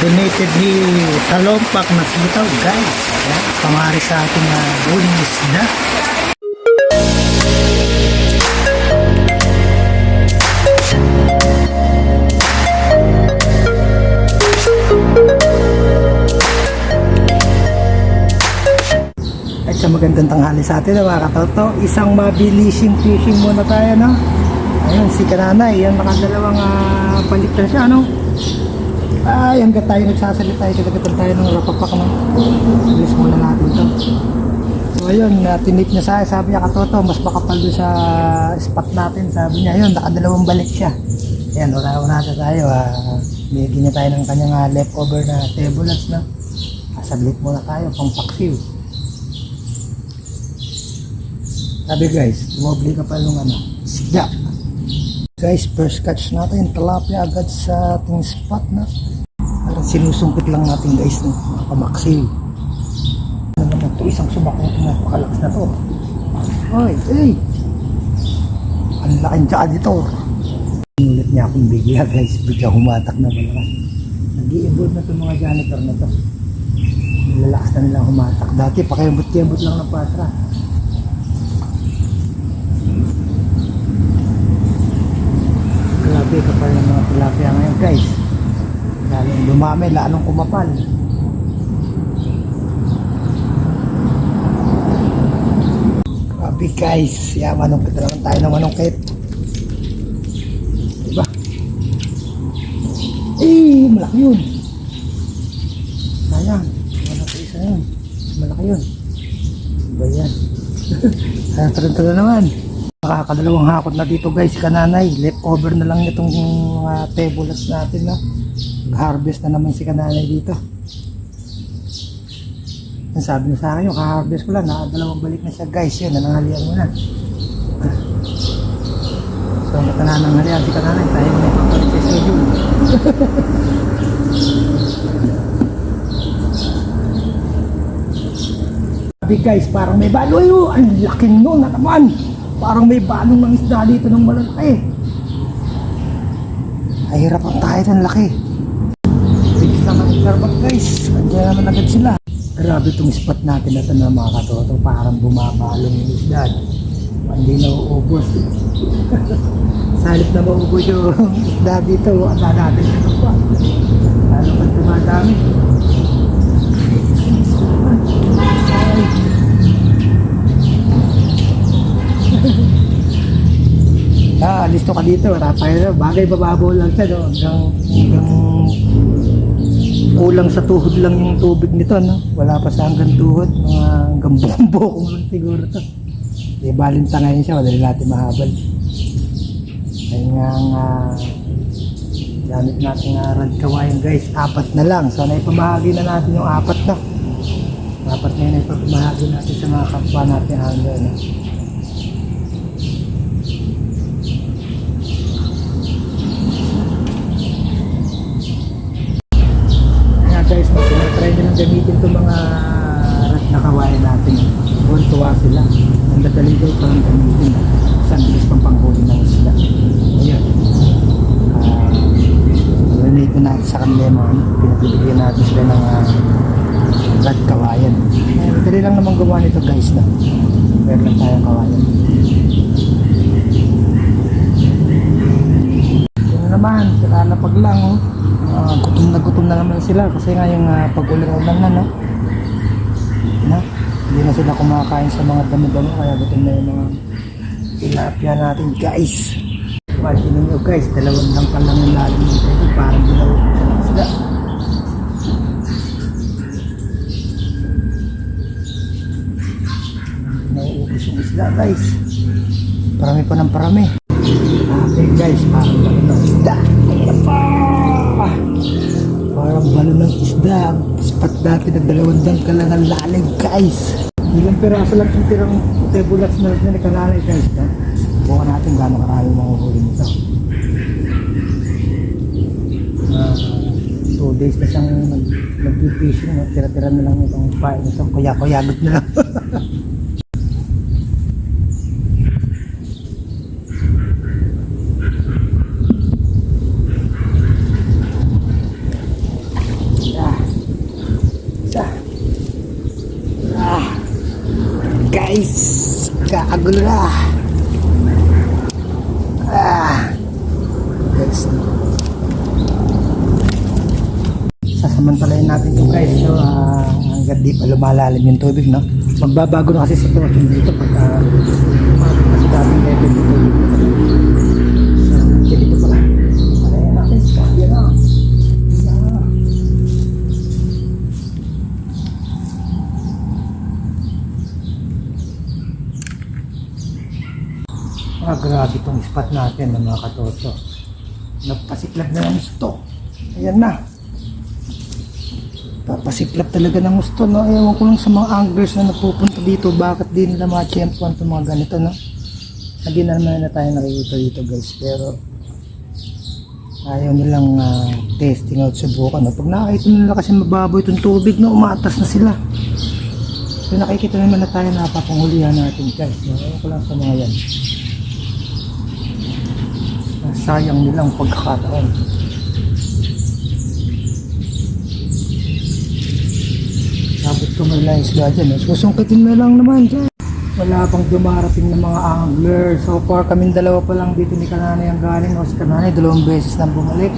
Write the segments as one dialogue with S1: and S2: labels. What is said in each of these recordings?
S1: donated ni Talompak na sitaw guys. Ayan, pamari sa ating huling isda. At sa magandang tanghali sa atin mga katoto, isang mabilising fishing muna tayo, no? Ayun, si Kananay, yan nakadalawang palit na siya, no? Ay, hanggang tayo nagsasalita, kagatan tayo ng rapapak, no? Bilis muna natin ito. So ayun, tinip niya sa akin, sabi niya katoto, mas makapal doon sa spot natin. Sabi niya, ayun, nakadalawang balik siya. Ayan, wala natin tayo, bigyan niya tayo ng kanyang leftover na tablets, no? Saglit muna tayo, pang paksiw. Sabi guys, tumobli ka pa yung isda. Guys, first catch natin, tilapia agad sa ating spot na. Parang sinusungkit lang natin guys, no? Pamaksiw. Ano naman ito, isang sumakot na, napakalakas na to. Ay, ay! Ang laking tsaka dito. Inulit niya akong bigla guys, bigla humatak na malakas. Nag-i-evolve na itong mga janitor na to. Nilalakas na nilang humatak. Dati pakayambot-kayambot lang ng patra. Grabe kapal ng mga tilapia ngayon guys, lalong dumami, lalong kumapal. Grabe guys, manungkit na naman tayo ng manungkit, diba? Malaki yun, sayang, malaki isa yun, malaki yun, diba yan? Sayang na naman. Nakakadalawang hakot na dito guys, si Kananay. Leftover na lang itong mga tablets natin, no? Harvest na naman si Kananay dito. Ang sabi niya sa akin, yung ka-harvest ko lang, nakadalawang balik na siya guys. Yun, nananghalian mo na. So, ang nananghalian si Kananay, tayo may papalit sa schedule. Sabi guys, parang may balo yun. Ang laking nun na naman. Parang may balong ng isda dito ng malalaki. Ay, hirapan tayo ng laki. Bilis naman ang karbat guys. Kanya naman agad sila. Grabe itong spot natin na ito na mga katoto. Parang bumabalong yung isda. Hindi na uubos. Salip na maubos yung isda dito. Ang natin ito pa. Lalo pag tumadami. Listo ka dito, tayo bagay bababaw lang siya, no? Hanggang kulang sa tuhod lang yung tubig nito, no? Wala pa sa hanggang tuhod, mga hanggang bumbok lang siguro to. Balinta ngayon siya, wala natin mahabal. Kaya nga gamit natin rad kawayan guys, 4 na lang. So naipamahagi na natin yung 4 na. 4 na yun naipamahagi natin sa mga kapwa natin hanggang, no? Guys, try nyo lang gamitin itong mga rat na kawayan natin. Tuwa sila. Ang dadali ko parang gamitin. Saan bilis pang panghuli ng sila. Ayan. Relate natin sa kanila mga pinagbibigyan natin sila ng rat kawayan. Dali lang naman gawa nito guys na. Meron lang tayong kawayan. Yun naman, kalalapag lang oh. Gutom na naman sila kasi nga yung pag-ulan-ulan na, no? Hindi na sila kumakain sa mga damo-damo kaya gutom na yung mga tilapia natin guys. Imagine nyo guys, 2 lang palang yung lalim nito, parang ginawa sila. Nauubos yung isla guys, parami pa ng parami. Okay guys, parang balo ng isda. Ayan pa! Parang balo ng isda. Ang spot natin na 2 dangkal lang ang lalim guys. Ilang piraso lang yung tirang tablets na Kananay guys. Bukan natin gano'ng karami mahuhuli nito. 2 days na siyang nag-fishing. Tira-tira na lang itong pain nito. Kuya-kuyagot na lang. guys. Kakagulo na. Guys. Sasamantalayin natin ito guys. So, hanggang di pa lumalalim yung tubig, no? Magbabago na kasi sitwasyon dito pagka umabot na sa daming level dito. So, dito pala. Palayan natin. Yan na. Grabe itong spot natin ng mga katoto. Nagpasiklab na ng gusto. Ayan na. Papasiklab talaga ng gusto, no? Ewan ko lang sa mga anglers na napupunta dito, bakit din nila mga champion itong mga ganito, no? Lagi na naman na tayo nakikita dito guys, pero ayaw nilang testing out subukan, no? Pag nakakita nila kasi mababoy itong tubig, no? Umaatas na sila. So nakikita naman na tayo napapangulihan natin guys, no? Ewan ko lang sa mga yan. Sayang nilang pagkakataon. Sabot ko may lang isda dyan. Susungkitin mo lang naman dyan. Wala pang dumarating ng mga angler. So far kaming dalawa pa lang dito ni Kananay ang galing. O si Kananay 2 beses nang bumalik.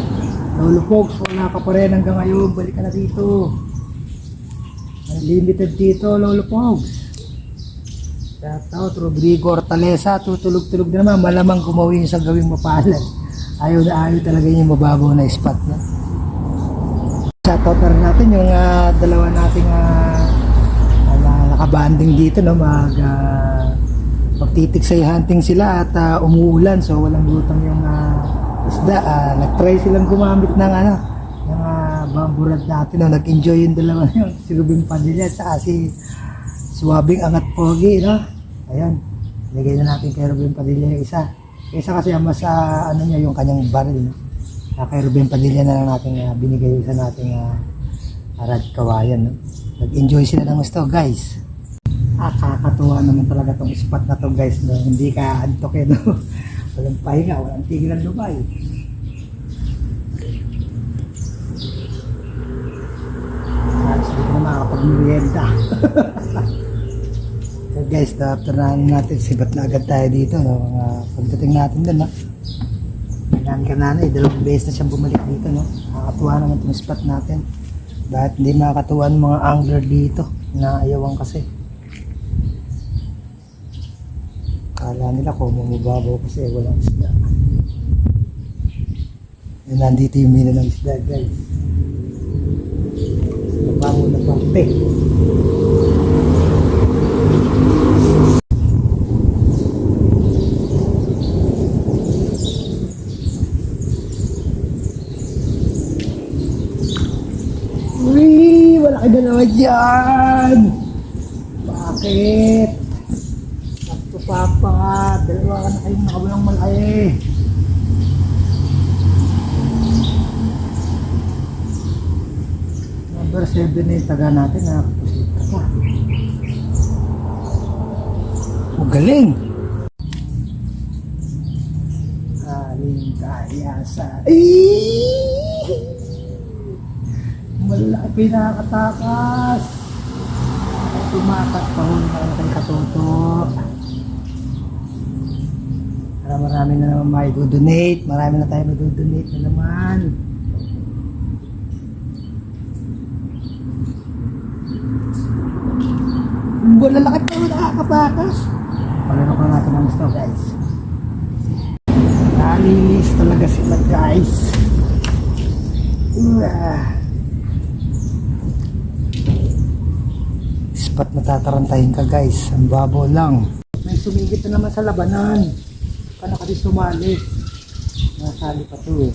S1: Lolo Pogs, wala ka pa rin hanggang ngayon. Balik ka na dito. Unlimited dito, Lolo Pogs. Shoutout, Rodrigo Hortaleza, tutulog-tulog na naman, malamang gumawi sa gawing mapalan. Ayaw na ayaw talaga yung mababaw na spot na. Shoutout na rin natin yung dalawa nating nakabanding dito, no? Magtitiksay hunting sila at umuulan, so walang lutang yung isda. Nag-try silang gumamit ng yung bamboo rod natin, no? Nag-enjoy yung dalawa na yun, si Rubing Padilla at saka si Suwabing Angat Pogi, no? Ayan, lagay na natin kay Ruben Padilla yung isa. Isa kasi mas niya yung kanyang baril, no? Kay Ruben Padilla na lang natin binigay isa nating rad kawayan, no? Nag-enjoy sila ng gusto, guys. Kakatuwa naman talaga tong spot na to, guys, no? Hindi ka antokin, no? Walang pahinga, walang tigilan lumay. Hindi ko na makakapag-merienda. So guys, after natin, sibat na agad tayo dito, no? Pagdating natin doon, no? Kailangan ka na 2 beses na siyang bumalik dito, no? Nakakatuwa naman itong spot natin. Bakit hindi makakatuwa ng mga angler dito? Naayawan kasi. Kala nila kung mababaw kasi walang isda. And nandito yung mina ng isda, guys. Mababaw na parte. Uy, wala ka na naman dyan. Bakit? Sakto papa, dalawa ka na kayong nakawalang malaki. Number 7 na yung taga natin, nakapusit ka pa. Magaling! Aling kaya sa... Malaki pinakatakas. Tumakas pa huli na natin katoto. Marami na naman may do-donate. Marami na tayo do-donate na naman. Malalaki pa huli nakakatakas. Palaro ko natin ang gusto, guys. Nalinis talaga sila, guys. Spot na tatarantahin ka, guys. Ang babaw lang. May sumigit na naman sa labanan. Paano ka di sumali? Nasali pa to eh.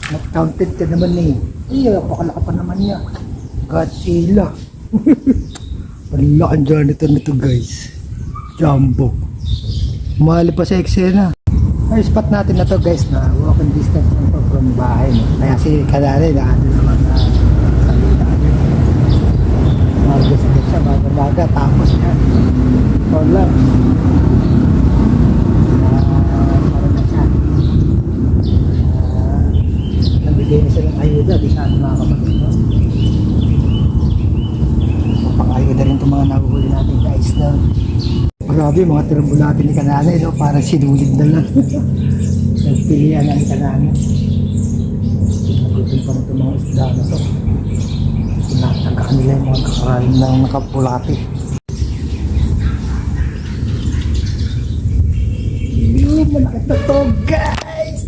S1: Nag-counted ka naman eh. Ay, pakalaka pa naman niya. Godzilla. Ang laking janitor nito, guys. Jumbo. Mahali pa sa eksena. Ay, spot natin na to, guys, na walking distance na to from bahay, no? Kaya si Kananay na naman na salita. Margas-gas siya, baga tapos yan. For lunch. Para na siya. Nabigay na siya ng ayuda, di siya mga kapatid, no? Pang-ayuda rin itong mga nahuhuli natin guys na grabe mga tirambo natin ni Kananay no? Parang sinulid na lang nagpilihan na ni Kananay nagutom pa na itong mga isda na to tinatangka nila yung mga kakaralim ng nakapulati yung malakit na to guys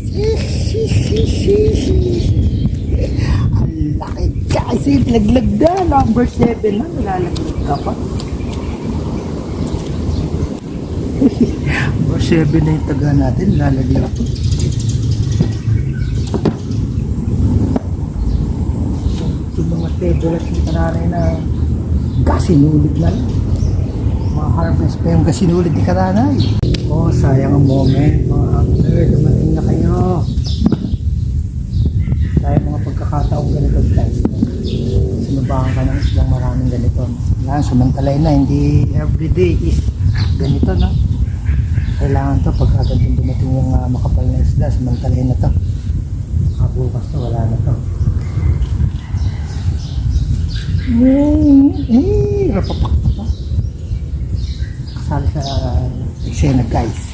S1: ang laki guys laglag na number 7 na nilalaglag ka pa number 7 na yung taga natin nilalaglag pa yung mga table at yung Kananay na gasinulit na lang ma-harvest pa yung gasinulit ni Kananay oh sayang ang moment mga angler dumating na kayo dahil mga pagkakataong ganito guys sinubahan ka ng islang maraming ganito yan sumantalay na hindi everyday is ganito no kailangan to pagka ganito dumating yung makapal na isla sumantalay na to kabukas to wala na to rapapak pa kasali sa eksena guys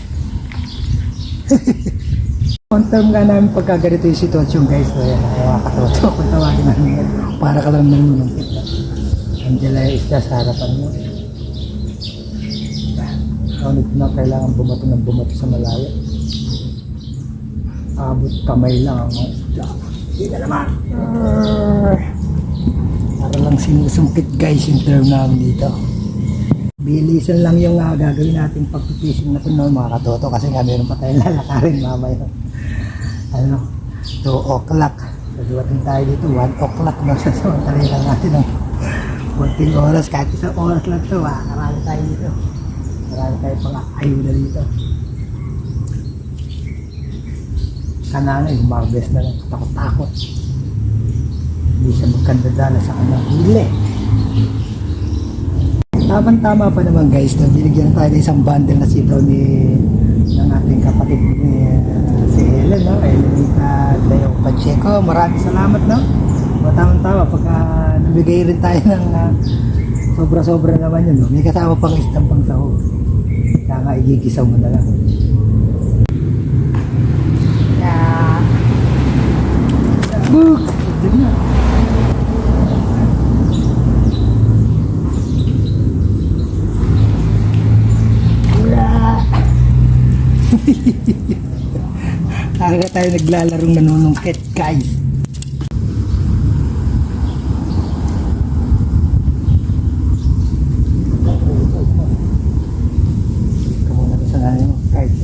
S1: on term nga namin pagka ganito yung sitwasyon guys so yan nakakatoto kung tawagin namin yan para ka lang nanunungkit andyan lang yung isla sa harapan mo ngunit na kailangan bumato ng bumato sa malayo abot kamay lang ang mga isla hindi na naman para lang sinusungkit guys yung term namin dito bilisan lang yung gagawin natin pag-fishing na ito no, mga katoto kasi nga meron pa tayong lalakarin mamaya ano 2 o'clock saduwatin tayo dito 1 o'clock no, sasamantalay lang natin ng konting oras kahit isang oras lang ito marami tayo dito marami tayo pang ayuda dito Kananay humarbest na lang takot-takot hindi siya magkandadala sa kanyang huli tama pa naman guys no? Binigyan tayo ng isang bundle na sitaw ng ating kapatid ni si Helen no? Elenita Leo Pacheco maraming salamat no? Tama pagka nabigay rin tayo ng sobra naman yun no? May kasama pang isang pang sahog kaya nga igigisaw mo na lang book Aga tayo naglalarong nanunungkit guys kamuna ka sa nanay mo guys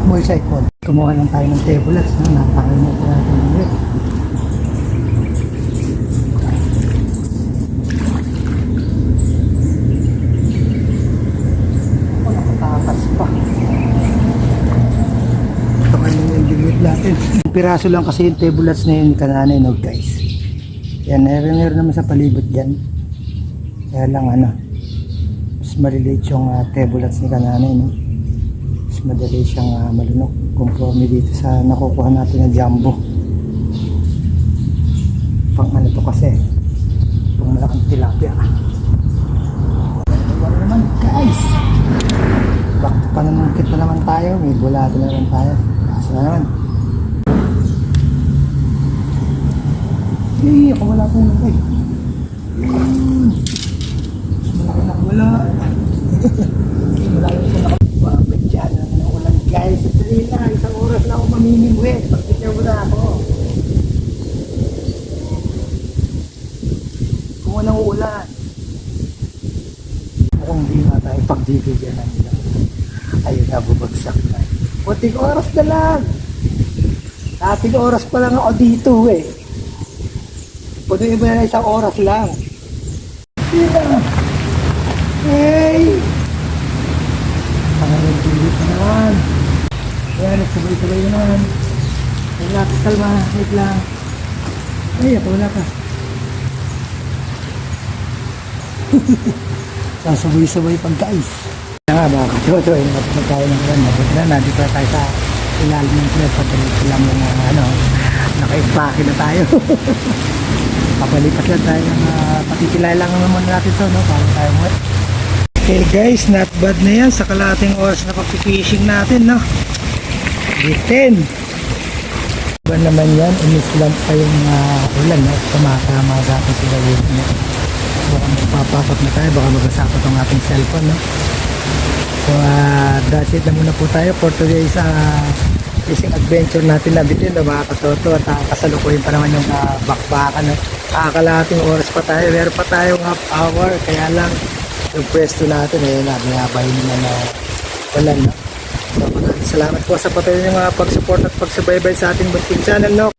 S1: motorcycle kumuha lang tayo ng tablets no? Napakalimot na natin ulit natin. Piraso lang kasi yung tablets na yun ni Kananay no guys. Yan, meron naman sa palibot dyan. Kaya lang ano, mas maliliit yung tablets ni Kananay no. Mas madali siyang malunok conforme dito sa nakukuha natin na jumbo. Pang ano to kasi, pang malaking tilapia. Wala naman guys. Back to pananungkit na naman tayo, may bulado na naman tayo. Kaso na naman. Ako wala po na kayo. Wala. Wala yung sa nakapagpapit dyan. Wala guys. Dali na. Isang oras na ako mamimimwet. Pag-picture mo na ako. Kung walang ulan. Mukhang di na tayo pag-video na nila. Ayun na, bubagsak na. Puting oras na lang. Dating oras pa lang ako dito eh. Puno iba na isang oras lang. Yeah. Hey! Pangalan pilit na naman. Ayan, nagsabay-sabay na naman. Relax, kalma, wait lang. Ay, ako wala ka. Sasabay-sabay pag guys. Nga, mga katoto, ingat na tayo ng ulan. Nandito na tayo sa ilalim ng club. Pagalipat lang yung naka-impake na tayo. Papalipat lang tayo ng patitilay lang naman natin to, no? Para tayo mo. Okay guys, not bad na yan sa kalating oras na pag-fishing natin, no? Bitin. Ba naman yan, umislant pa yung ulan, no? Tumatama dati sila yun, no? Baka magpapasok na tayo, baka magasakot ang ating cellphone, no? So that's it na muna po tayo for today's fishing adventure natin na bitin, no? Mga katoto, at kasalukuyin pa naman yung bakbakan, no? Kakalating oras pa tayo, meron pa tayong half hour, kaya lang yung pwesto natin, binabahin nila na ulan, no? So, maraming salamat po sa patuloy ng mga pag-support at pagsubaybay sa ating bunting channel, no?